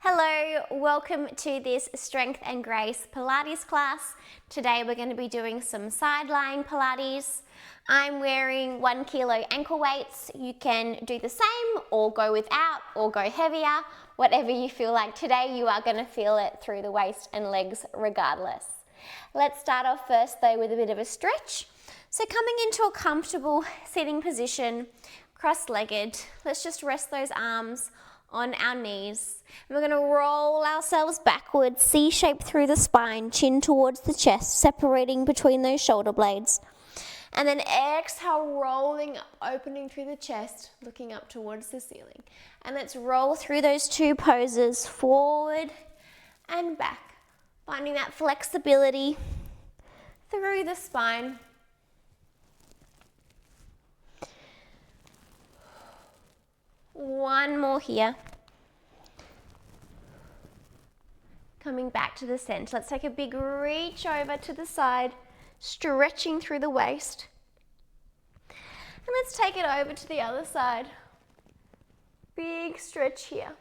Hello, welcome to this Strength and Grace Pilates class. Today we're going to be doing some side lying Pilates. I'm wearing 1 kilo ankle weights. You can do the same or go without or go heavier, whatever you feel like. Today you are going to feel it through the waist and legs regardless. Let's start off first though with a bit of a stretch. So coming into a comfortable sitting position, cross-legged, let's just rest those arms on our knees. And we're going to roll ourselves backwards, C-shape through the spine, chin towards the chest, separating between those shoulder blades. And then exhale, rolling up, opening through the chest, looking up towards the ceiling. And let's roll through those two poses, forward and back, finding that flexibility through the spine. One more here. Coming back to the center. Let's take a big reach over to the side, stretching through the waist. And let's take it over to the other side. Big stretch here.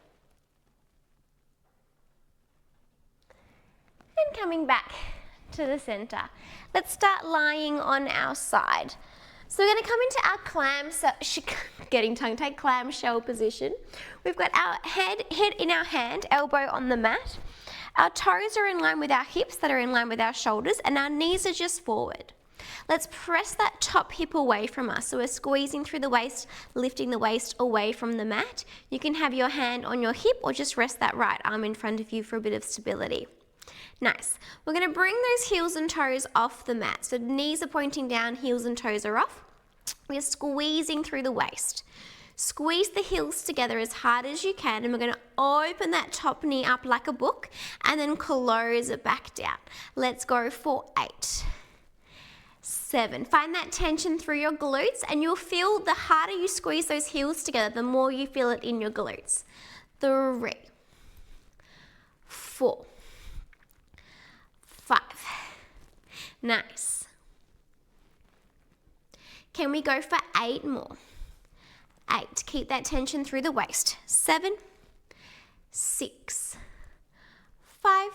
And coming back to the center. Let's start lying on our side. So we're going to come into our clamshell position. We've got our head in our hand, elbow on the mat. Our toes are in line with our hips that are in line with our shoulders, and our knees are just forward. Let's press that top hip away from us. So we're squeezing through the waist, lifting the waist away from the mat. You can have your hand on your hip or just rest that right arm in front of you for a bit of stability. Nice. We're going to bring those heels and toes off the mat. So knees are pointing down, heels and toes are off. We're squeezing through the waist. Squeeze the heels together as hard as you can, and we're going to open that top knee up like a book and then close it back down. Let's go for 8, 7. Find that tension through your glutes, and you'll feel the harder you squeeze those heels together, the more you feel it in your glutes. 3, 4, 5. Nice. Can we go for 8 more? 8. Keep that tension through the waist. 7, 6, 5,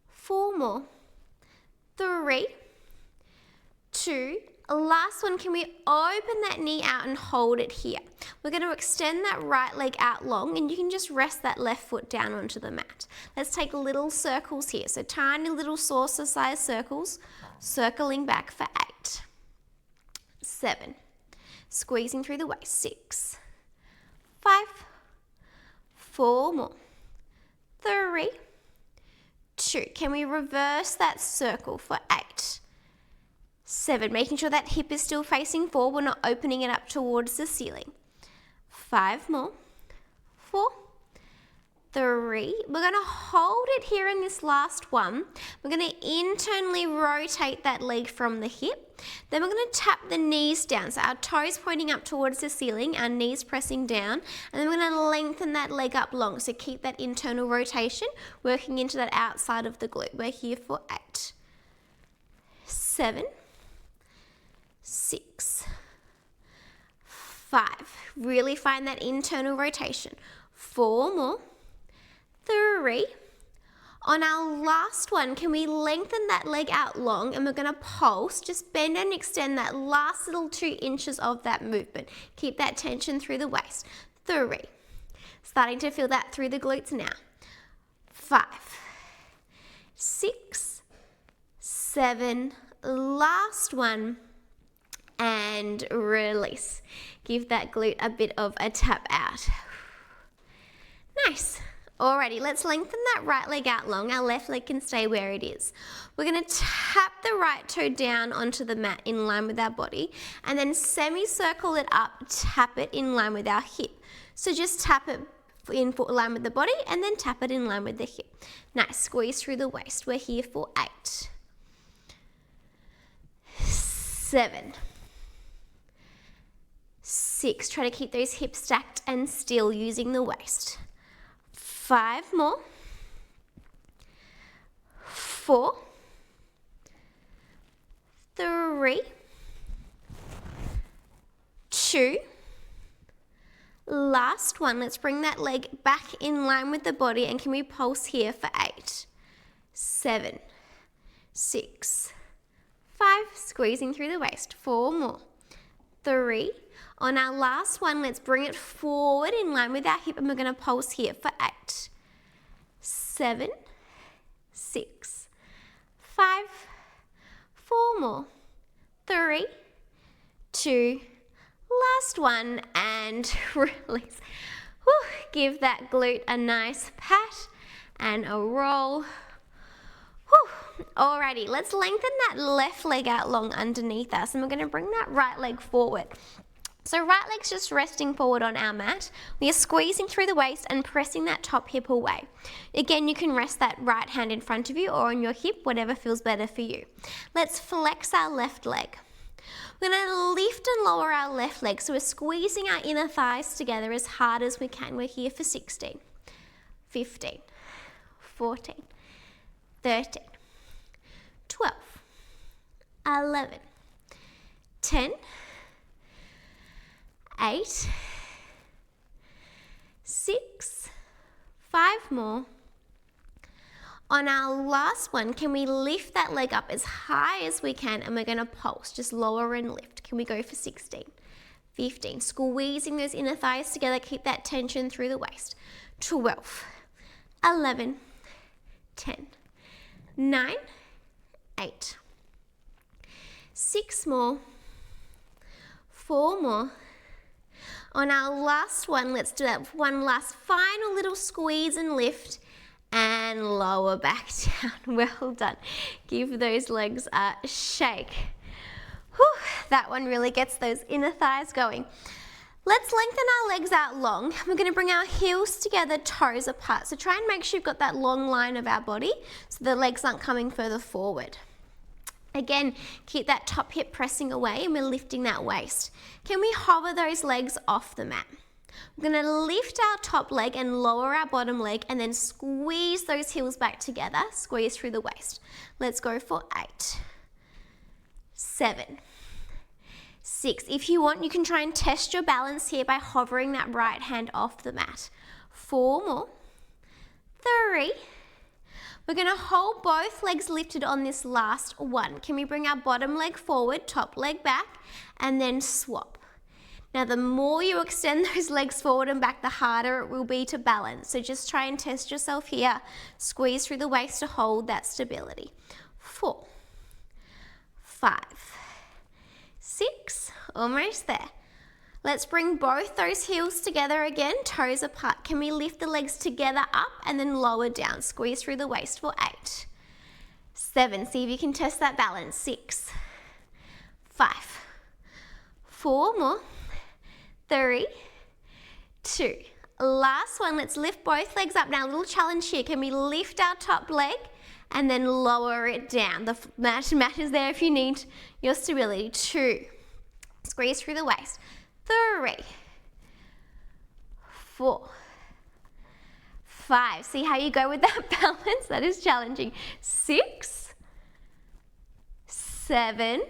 4 more. 3, 2. Last one, can we open that knee out and hold it here? We're going to extend that right leg out long, and you can just rest that left foot down onto the mat. Let's take little circles here. So tiny little saucer-sized circles, circling back for 8, 7. Squeezing through the waist. 6, 5, 4 more. 3, 2. Can we reverse that circle for 8, 7. Making sure that hip is still facing forward. We're not opening it up towards the ceiling. 5 more. 4, 3. We're going to hold it here in this last one. We're going to internally rotate that leg from the hip. Then we're going to tap the knees down. So our toes pointing up towards the ceiling, our knees pressing down. And then we're going to lengthen that leg up long. So keep that internal rotation, working into that outside of the glute. We're here for 8, 7, 6, 5. Really find that internal rotation. 4 more. 3. On our last one, can we lengthen that leg out long, and we're going to pulse, just bend and extend that last little 2 inches of that movement. Keep that tension through the waist. 3. Starting to feel that through the glutes now. 5, 6, 7. Last one. And release. Give that glute a bit of a tap out. Nice. Alrighty, let's lengthen that right leg out long. Our left leg can stay where it is. We're going to tap the right toe down onto the mat in line with our body, and then semicircle it up, tap it in line with our hip. So just tap it in line with the body and then tap it in line with the hip. Nice, squeeze through the waist. We're here for 8, 7, 6. Try to keep those hips stacked and still using the waist. 5 more. 4, 3, 2. Last one, let's bring that leg back in line with the body, and can we pulse here for 8, 7, 6, 5, squeezing through the waist, 4 more, 3. On our last one, let's bring it forward in line with our hip, and we're going to pulse here for 8, 7, 6, 5, 4 more, 3, 2, last one, and release. Whew, give that glute a nice pat and a roll. Whew. Alrighty, let's lengthen that left leg out long underneath us, and we're going to bring that right leg forward. So right leg's just resting forward on our mat. We are squeezing through the waist and pressing that top hip away. Again, you can rest that right hand in front of you or on your hip, whatever feels better for you. Let's flex our left leg. We're going to lift and lower our left leg, so we're squeezing our inner thighs together as hard as we can. We're here for 16, 15, 14, 13, 12, 11, 10, 8, 6, 5 more. On our last one, can we lift that leg up as high as we can, and we're going to pulse, just lower and lift. Can we go for 16, 15, squeezing those inner thighs together, keep that tension through the waist. 12, 11, 10, 9, 8, 6 more, 4 more. On our last one, let's do that one last final little squeeze and lift, and lower back down. Well done. Give those legs a shake. Whew, that one really gets those inner thighs going. Let's lengthen our legs out long. We're going to bring our heels together, toes apart. So try and make sure you've got that long line of our body so the legs aren't coming further forward. Again, keep that top hip pressing away, and we're lifting that waist. Can we hover those legs off the mat? We're going to lift our top leg and lower our bottom leg, and then squeeze those heels back together, squeeze through the waist. Let's go for 8, 7, 6. If you want, you can try and test your balance here by hovering that right hand off the mat. 4 more, 3. We're going to hold both legs lifted on this last one. Can we bring our bottom leg forward, top leg back, and then swap? Now, the more you extend those legs forward and back, the harder it will be to balance. So just try and test yourself here. Squeeze through the waist to hold that stability. 4, 5, 6, almost there. Let's bring both those heels together again, toes apart. Can we lift the legs together up and then lower down? Squeeze through the waist for 8, 7. See if you can test that balance. 6, 5, 4 more. 3, 2. Last one, let's lift both legs up. Now, a little challenge here. Can we lift our top leg and then lower it down? The mat is there if you need your stability. 2. Squeeze through the waist. 3, 4, 5. See how you go with that balance? That is challenging. 6, 7.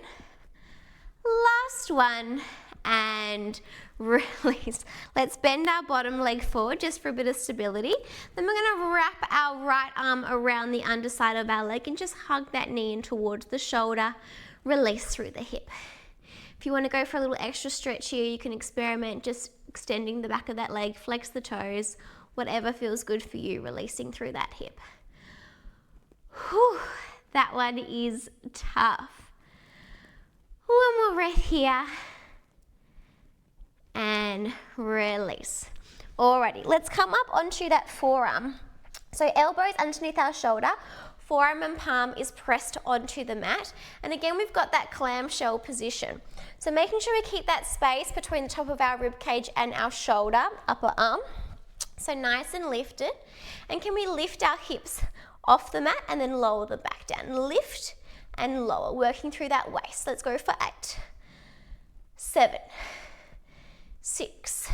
Last one, and release. Let's bend our bottom leg forward just for a bit of stability. Then we're going to wrap our right arm around the underside of our leg and just hug that knee in towards the shoulder. Release through the hip. If you want to go for a little extra stretch here, you can experiment just extending the back of that leg, flex the toes, whatever feels good for you, releasing through that hip. Whew, that one is tough. One more breath here. And release. Alrighty, let's come up onto that forearm. So elbows underneath our shoulder, forearm and palm is pressed onto the mat. And again, we've got that clamshell position. So making sure we keep that space between the top of our rib cage and our shoulder, upper arm. So nice and lifted. And can we lift our hips off the mat and then lower them back down? Lift and lower, working through that waist. Let's go for 8, 7, 6,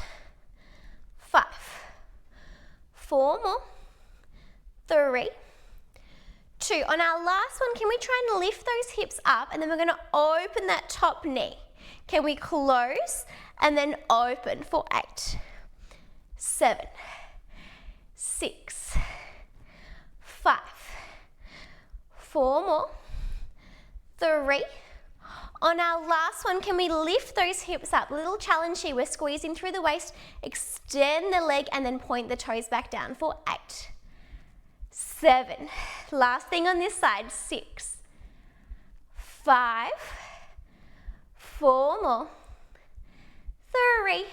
5, 4 more, 3, 2. On our last one, can we try and lift those hips up, and then we're going to open that top knee. Can we close and then open for 8, 7, 6, 5, 4 more, 3. On our last one, can we lift those hips up? Little challenge here. We're squeezing through the waist, extend the leg, and then point the toes back down for 8, 7. Last thing on this side, 6, 5, 4 more, 3,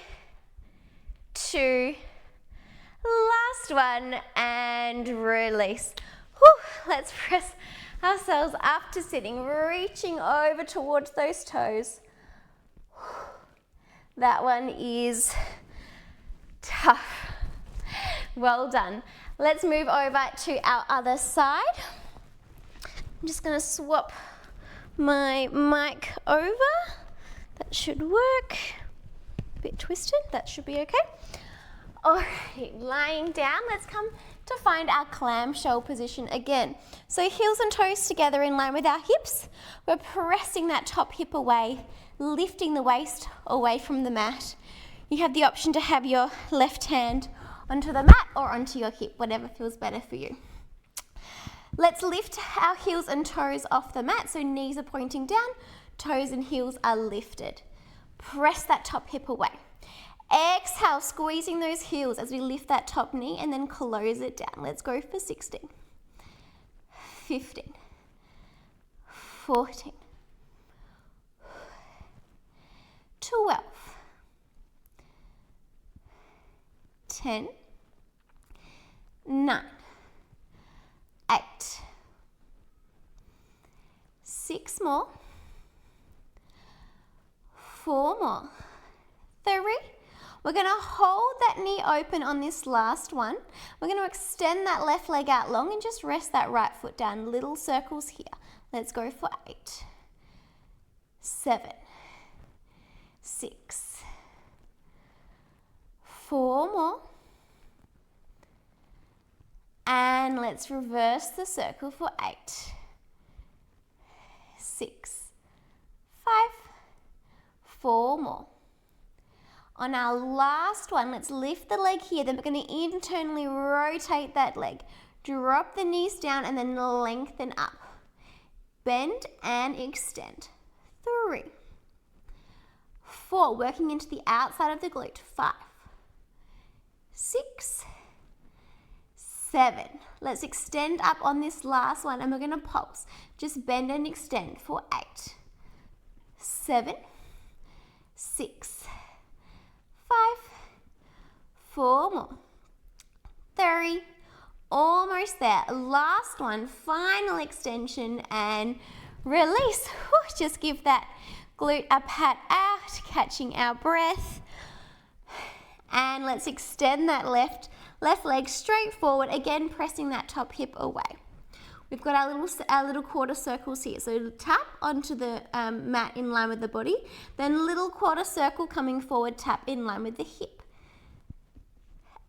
2, last one, and release. Whew, let's press ourselves up to sitting, reaching over towards those toes. That one is tough. Well done. Let's move over to our other side. I'm just going to swap my mic over. That should work. A bit twisted, that should be okay. Alright, lying down, let's come to find our clamshell position again. So heels and toes together in line with our hips. We're pressing that top hip away, lifting the waist away from the mat. You have the option to have your left hand onto the mat or onto your hip, whatever feels better for you. Let's lift our heels and toes off the mat, so knees are pointing down, toes and heels are lifted. Press that top hip away. Exhale, squeezing those heels as we lift that top knee and then close it down. Let's go for 16, 15, 14, 12, 10, 9, 8, 6 more, 4 more, 3. We're going to hold that knee open on this last one. We're going to extend that left leg out long and just rest that right foot down. Little circles here. Let's go for 8, 7, 6, 4 more. And let's reverse the circle for 8, 6, 5, 4 more. On our last one, let's lift the leg here. Then we're going to internally rotate that leg. Drop the knees down and then lengthen up. Bend and extend. 3, 4, working into the outside of the glute. 5, 6, 7. Let's extend up on this last one and we're going to pulse. Just bend and extend for 8, 7, 6, 5, 4 more, 3, almost there. Last one, final extension and release. Whew, just give that glute a pat out, catching our breath. And let's extend that left leg straight forward, again pressing that top hip away. We've got our little quarter circles here. So tap onto the mat in line with the body, then little quarter circle coming forward, tap in line with the hip.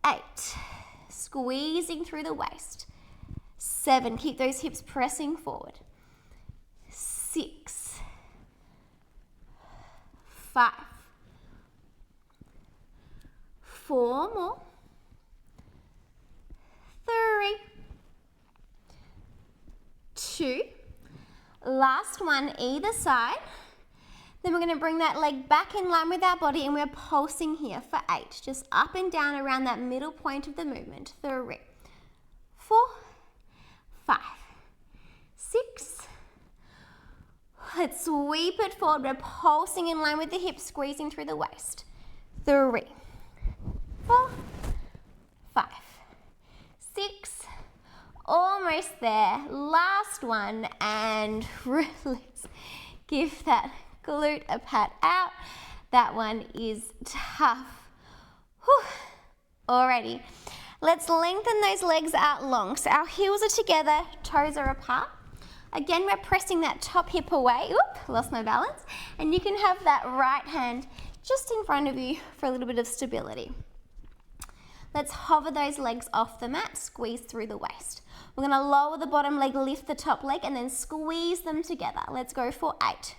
8, squeezing through the waist. 7, keep those hips pressing forward. 6, 5, 4 more. 3, 2, last one either side. Then we're going to bring that leg back in line with our body and we're pulsing here for 8, just up and down around that middle point of the movement. 3, 4, 5, 6. Let's sweep it forward. We're pulsing in line with the hips, squeezing through the waist. 3, 4, 5, 6. Almost there. Last one and release. Give that glute a pat out. That one is tough. Whew. Alrighty. Let's lengthen those legs out long. So our heels are together, toes are apart. Again, we're pressing that top hip away. Oop, lost my balance. And you can have that right hand just in front of you for a little bit of stability. Let's hover those legs off the mat, squeeze through the waist. We're going to lower the bottom leg, lift the top leg, and then squeeze them together. Let's go for 8.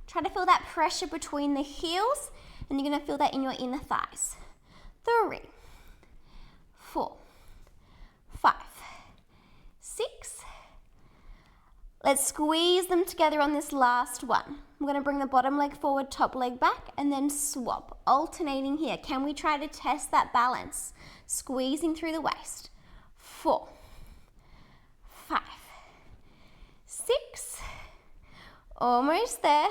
Try to feel that pressure between the heels, and you're going to feel that in your inner thighs. 3, Let's squeeze them together on this last one. We're going to bring the bottom leg forward, top leg back, and then swap, alternating here. Can we try to test that balance? Squeezing through the waist. 4, 5, 6, almost there.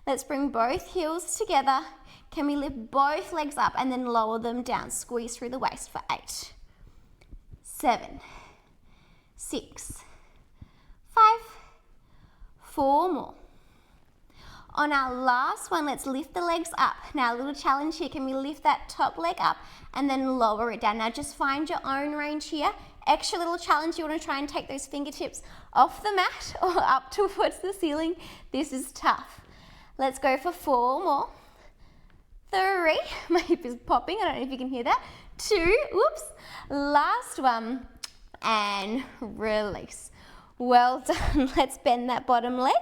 Let's bring both heels together. Can we lift both legs up and then lower them down? Squeeze through the waist for 8, 7, 6, 5, 4 more. On our last one, let's lift the legs up. Now, a little challenge here. Can we lift that top leg up and then lower it down? Now, just find your own range here. Extra little challenge. You want to try and take those fingertips off the mat or up towards the ceiling. This is tough. Let's go for 4 more. 3. My hip is popping. I don't know if you can hear that. 2. Whoops. Last one. And release. Well done. Let's bend that bottom leg.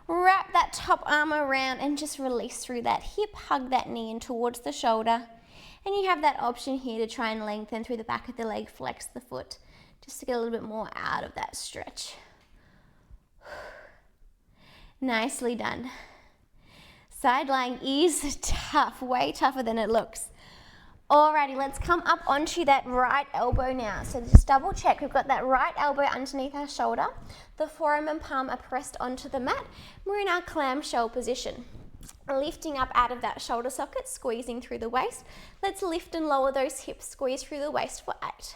Wrap that top arm around and just release through that hip. Hug that knee in towards the shoulder. And you have that option here to try and lengthen through the back of the leg, flex the foot, just to get a little bit more out of that stretch. Nicely done. Side lying is tough, way tougher than it looks. Alrighty, let's come up onto that right elbow now. So just double check, we've got that right elbow underneath our shoulder. The forearm and palm are pressed onto the mat. We're in our clamshell position. Lifting up out of that shoulder socket, squeezing through the waist. Let's lift and lower those hips, squeeze through the waist for 8,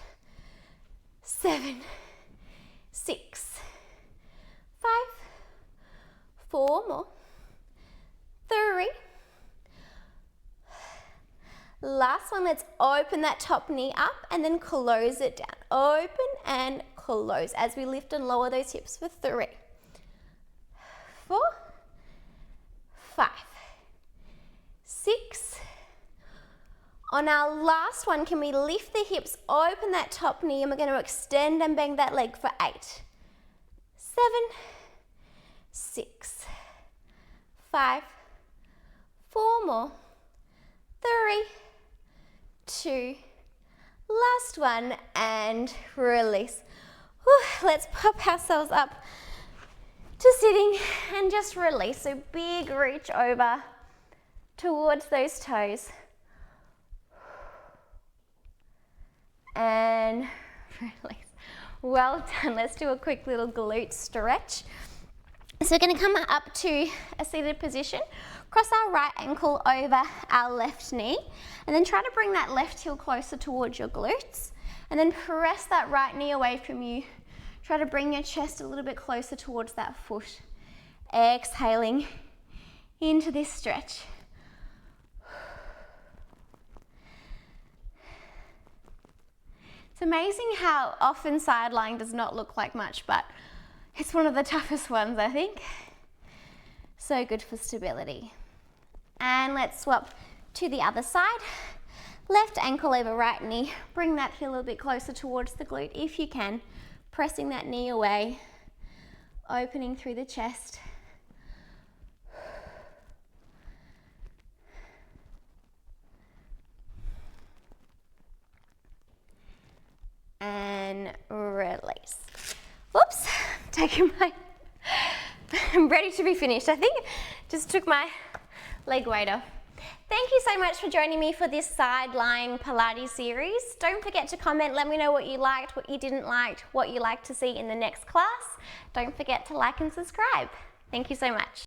7, 6, 5, 4 more, 3. Last one, let's open that top knee up and then close it down. Open and close as we lift and lower those hips for 3, 4, 5, 6. On our last one, can we lift the hips, open that top knee, and we're going to extend and bang that leg for 8, 7, 6, 5, 4 more, 3, 2, last one, and release. Whew, let's pop ourselves up to sitting and just release. So big reach over towards those toes. And release. Well done. Let's do a quick little glute stretch. So we're going to come up to a seated position, cross our right ankle over our left knee, and then try to bring that left heel closer towards your glutes, and then press that right knee away from you. Try to bring your chest a little bit closer towards that foot. Exhaling into this stretch. It's amazing how often side lying does not look like much, but it's one of the toughest ones, I think. So good for stability. And let's swap to the other side. Left ankle over right knee. Bring that heel a little bit closer towards the glute if you can. Pressing that knee away. Opening through the chest. And release. Whoops, taking my, I'm ready to be finished. I think just took my leg weight off. Thank you so much for joining me for this side lying Pilates series. Don't forget to comment, let me know what you liked, what you didn't like, what you like to see in the next class. Don't forget to like and subscribe. Thank you so much.